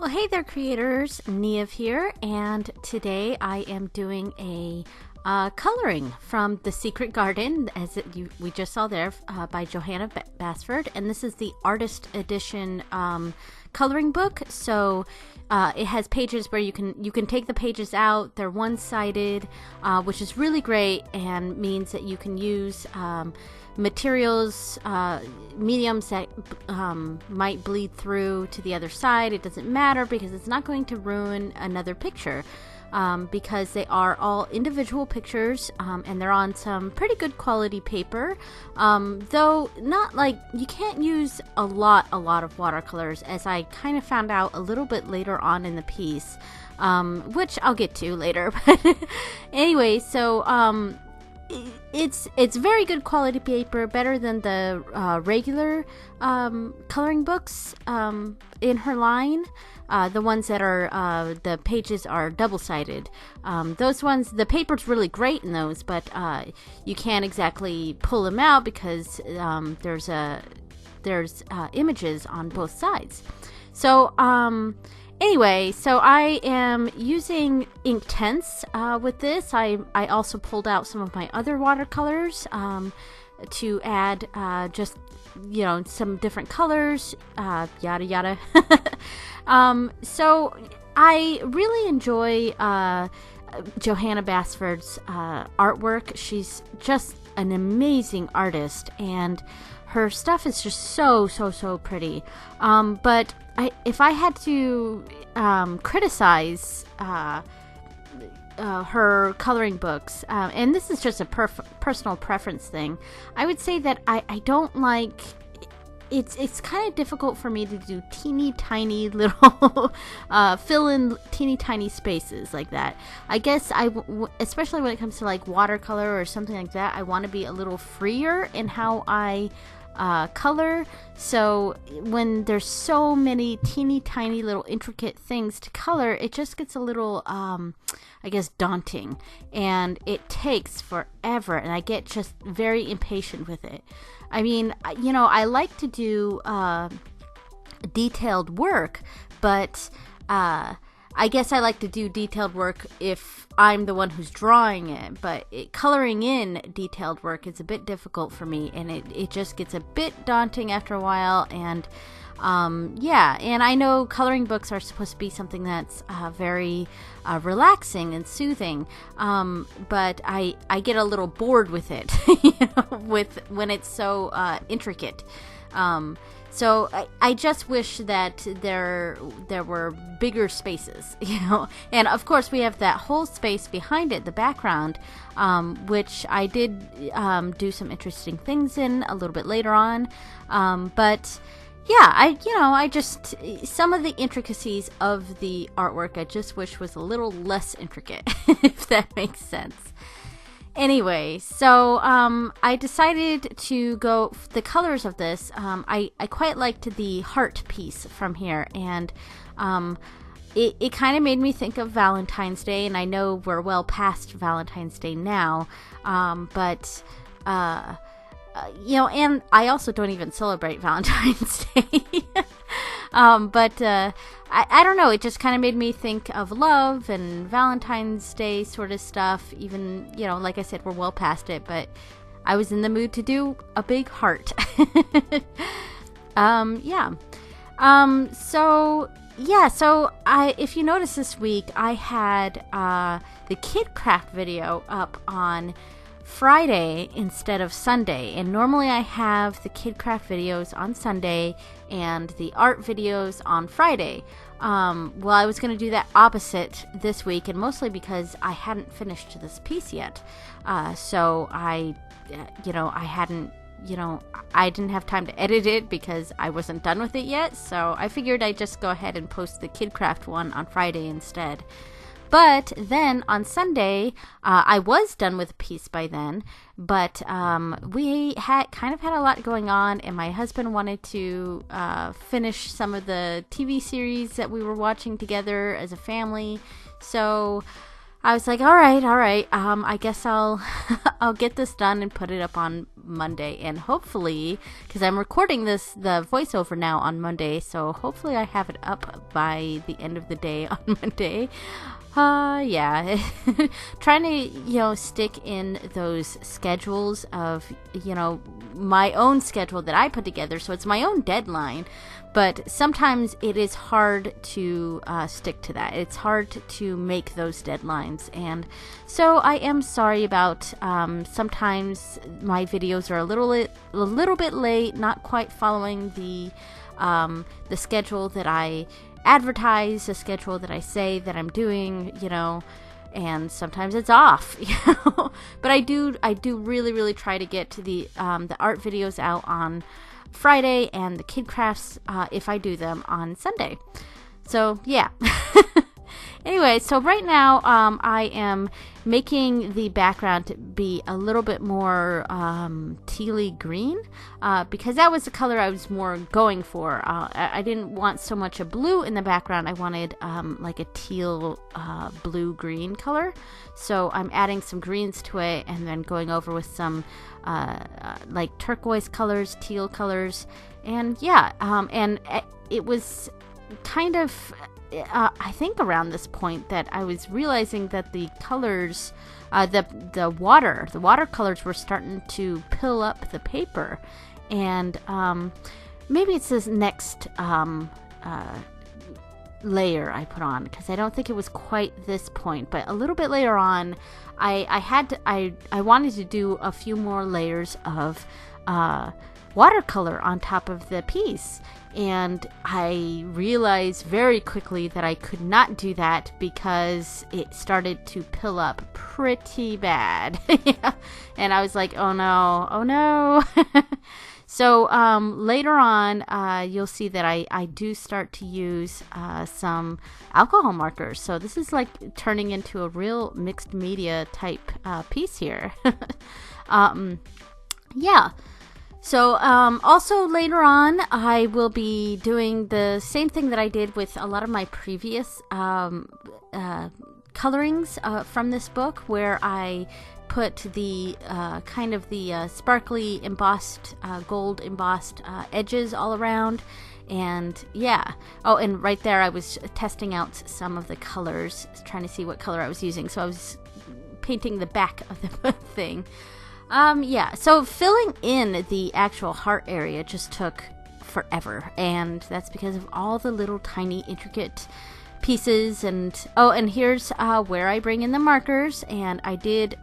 Well, hey there, creators. Niamh here, and today I am doing a coloring from The Secret Garden, we just saw there, by Johanna Basford, and this is the artist edition coloring book. So it has pages where you can take the pages out. They're one-sided, which is really great and means that you can use materials, mediums that might bleed through to the other side. It doesn't matter because it's not going to ruin another picture, because they are all individual pictures, and they're on some pretty good quality paper, though not like you can't use a lot of watercolors, as I kind of found out a little bit later on in the piece, which I'll get to later. But anyway, so it's very good quality paper, better than the regular coloring books in her line. The ones that are the pages are double-sided. Those ones, the paper's really great in those, but you can't exactly pull them out because there's images on both sides. So anyway, so I am using Inktense with this. I also pulled out some of my other watercolors to add just, some different colors, yada yada. So I really enjoy Johanna Basford's artwork. She's just an amazing artist, and her stuff is just so pretty. But if I had to criticize her coloring books, and this is just a personal preference thing, I would say that I don't like. It's kind of difficult for me to do teeny tiny little fill in teeny tiny spaces like that. I guess especially when it comes to like watercolor or something like that, I want to be a little freer in how I color. So when there's so many teeny tiny little intricate things to color, it just gets a little I guess daunting, and it takes forever, and I get just very impatient with it. I mean, I like to do detailed work, but I guess I like to do detailed work if I'm the one who's drawing it, but coloring in detailed work is a bit difficult for me, and it just gets a bit daunting after a while. And and I know coloring books are supposed to be something that's very relaxing and soothing, but I get a little bored with it, when it's so intricate. So I just wish that there were bigger spaces, and of course we have that whole space behind it, the background, which I did do some interesting things in a little bit later on, but yeah, I just, some of the intricacies of the artwork I just wish was a little less intricate, if that makes sense. Anyway, so I decided to go the colors of this. I quite liked the heart piece from here, and it kind of made me think of Valentine's Day, and I know we're well past Valentine's Day now, but and I also don't even celebrate Valentine's Day. But I don't know, it just kind of made me think of love and Valentine's Day sort of stuff, even, like I said, we're well past it, but I was in the mood to do a big heart. So if you notice this week, I had the Kid Craft video up on Friday instead of Sunday, and normally I have the Kid Craft videos on Sunday and the art videos on Friday. Well, I was going to do that opposite this week, and mostly because I hadn't finished this piece yet, so I didn't have time to edit it because I wasn't done with it yet, so I figured I'd just go ahead and post the Kid Craft one on Friday instead. But then on Sunday, I was done with a piece by then, but we had a lot going on, and my husband wanted to finish some of the TV series that we were watching together as a family. So I was like, all right, I guess I'll I'll get this done and put it up on Monday, and hopefully, because I'm recording the voiceover now on Monday, so hopefully I have it up by the end of the day on Monday. Yeah, trying to, stick in those schedules of, my own schedule that I put together. So it's my own deadline, but sometimes it is hard to stick to that. It's hard to make those deadlines. And so I am sorry about, sometimes my videos are a little bit late, not quite following the schedule that I advertise, the schedule that I say that I'm doing, and sometimes it's off, but I do really try to get to the art videos out on Friday, and the kid crafts, if I do them, on Sunday. So yeah. Anyway, so right now I am making the background to be a little bit more tealy green, because that was the color I was more going for. I didn't want so much a blue in the background. I wanted like a teal blue green color. So I'm adding some greens to it, and then going over with some like turquoise colors, teal colors, and yeah, and it was kind of I think around this point that I was realizing that the colors, the watercolors were starting to pill up the paper, and maybe it's this next layer I put on, because I don't think it was quite this point, but a little bit later on, I wanted to do a few more layers of watercolor on top of the piece, and I realized very quickly that I could not do that because it started to pill up pretty bad. Yeah. And I was like, oh no. So later on, you'll see that I do start to use some alcohol markers. So this is like turning into a real mixed media type piece here. Yeah. So also later on, I will be doing the same thing that I did with a lot of my previous colorings from this book, where I put the kind of the sparkly embossed, gold embossed edges all around. And yeah. Oh, and right there I was testing out some of the colors, trying to see what color I was using. So I was painting the back of the thing. Yeah, so filling in the actual heart area just took forever, and that's because of all the little tiny intricate pieces. And oh, and here's where I bring in the markers. And I did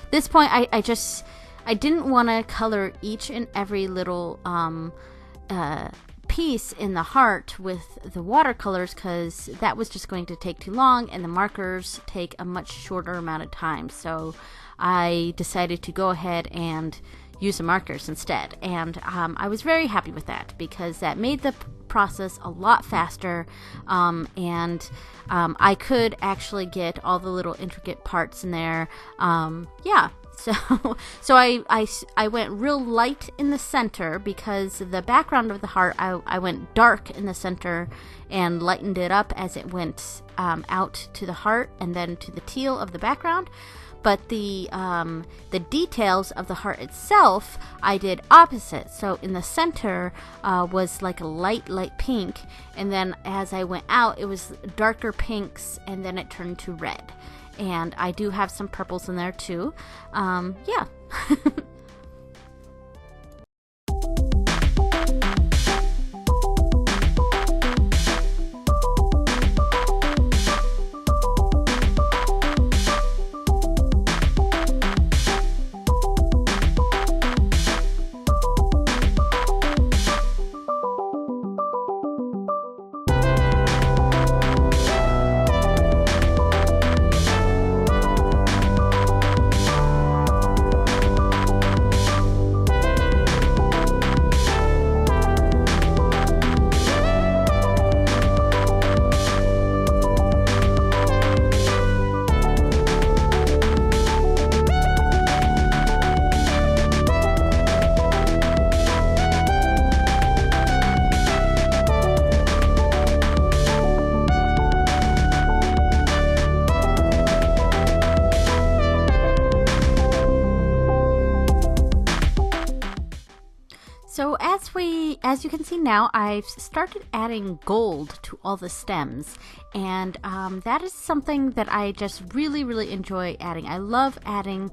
this point I didn't want to color each and every little piece in the heart with the watercolors, because that was just going to take too long, and the markers take a much shorter amount of time. So I decided to go ahead and use the markers instead, and I was very happy with that, because that made the process a lot faster, and I could actually get all the little intricate parts in there. Yeah. So I went real light in the center, because the background of the heart, I went dark in the center and lightened it up as it went out to the heart and then to the teal of the background. But the details of the heart itself, I did opposite. So in the center was like a light pink, and then as I went out, it was darker pinks, and then it turned to red. And I do have some purples in there too. Yeah. as you can see now, I've started adding gold to all the stems, and that is something that I just really enjoy adding. I love adding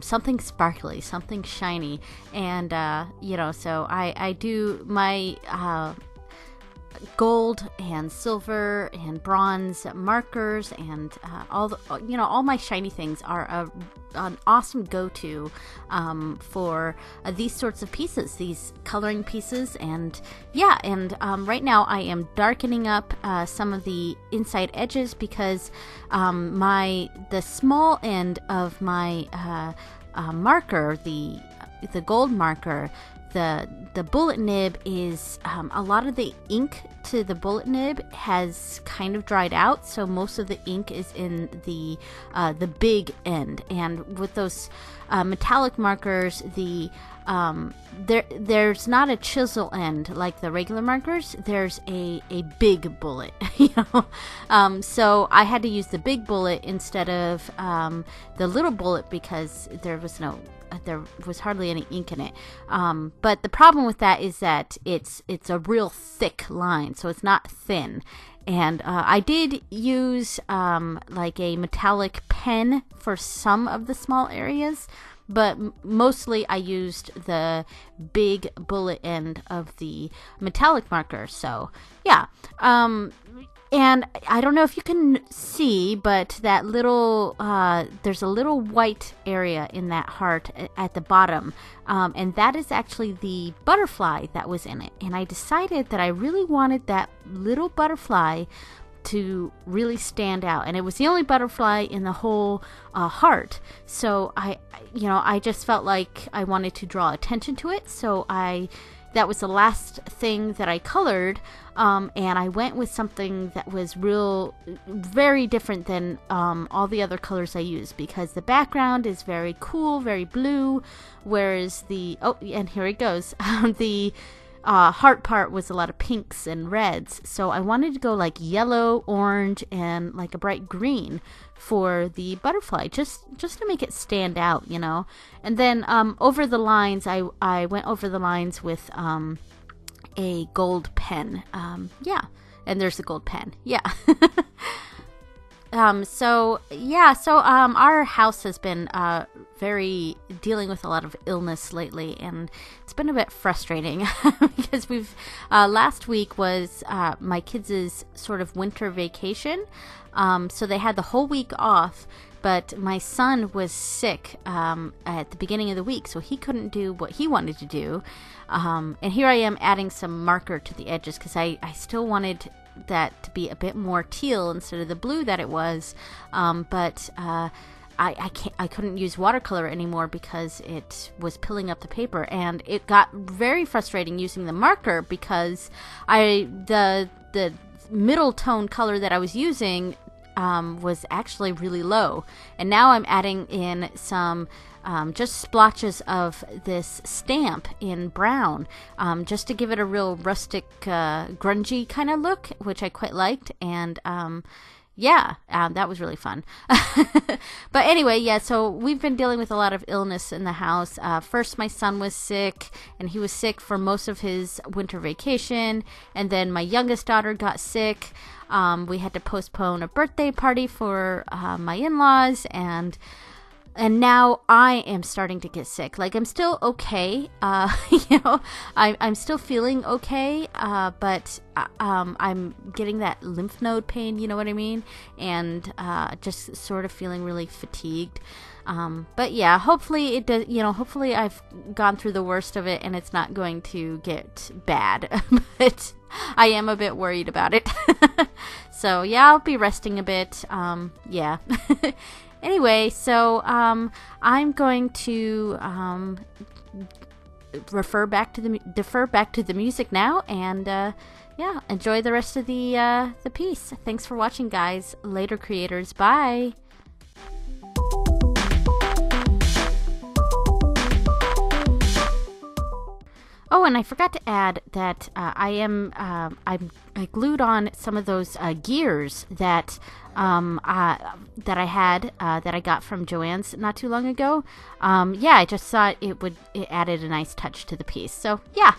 something sparkly, something shiny, and you know, so I do my gold and silver and bronze markers, and all my shiny things are an awesome go-to for these sorts of pieces, these coloring pieces. And yeah, and right now I am darkening up some of the inside edges because the small end of my marker, the gold marker, the bullet nib is a lot of the ink to the bullet nib has kind of dried out, so most of the ink is in the big end. And with those metallic markers, there's not a chisel end like the regular markers. There's a big bullet, you know. So I had to use the big bullet instead of the little bullet because there was hardly any ink in it. But the problem with that is that it's a real thick line, so it's not thin. And I did use like a metallic pen for some of the small areas, but mostly I used the big bullet end of the metallic marker. So yeah. And I don't know if you can see, but that little, there's a little white area in that heart at the bottom. And that is actually the butterfly that was in it. And I decided that I really wanted that little butterfly to really stand out. And it was the only butterfly in the whole heart. So I just felt like I wanted to draw attention to it. So that was the last thing that I colored, and I went with something that was very different than all the other colors I used, because the background is very cool, very blue, whereas and here it goes, the heart part was a lot of pinks and reds, so I wanted to go like yellow, orange, and like a bright green for the butterfly, just to make it stand out, you know. And then over the lines, I went over the lines with a gold pen. Yeah, and there's the gold pen. Yeah. So our house has been dealing with a lot of illness lately, and it's been a bit frustrating because last week was my kids' sort of winter vacation. So they had the whole week off, but my son was sick at the beginning of the week, so he couldn't do what he wanted to do. And here I am adding some marker to the edges because I still wanted that to be a bit more teal instead of the blue that it was. But I couldn't use watercolor anymore because it was pilling up the paper, and it got very frustrating using the marker because the middle tone color that I was using was actually really low, and now I'm adding in some just splotches of this stamp in brown, just to give it a real rustic, grungy kind of look, which I quite liked. And that was really fun. But anyway, yeah, so we've been dealing with a lot of illness in the house. First, my son was sick, and he was sick for most of his winter vacation. And then my youngest daughter got sick. We had to postpone a birthday party for my in-laws, and now I am starting to get sick. Like, I'm still okay. I'm still feeling okay, but I'm getting that lymph node pain, you know what I mean? And just sort of feeling really fatigued. But yeah, hopefully it does, hopefully I've gone through the worst of it and it's not going to get bad. But I am a bit worried about it. So yeah, I'll be resting a bit. Yeah. Anyway, so I'm going to defer back to the music now, and yeah, enjoy the rest of the piece. Thanks for watching, guys. Later, creators. Bye. Oh, and I forgot to add that I glued on some of those gears that I had that I got from Joann's not too long ago. Yeah, I just thought it added a nice touch to the piece. So yeah.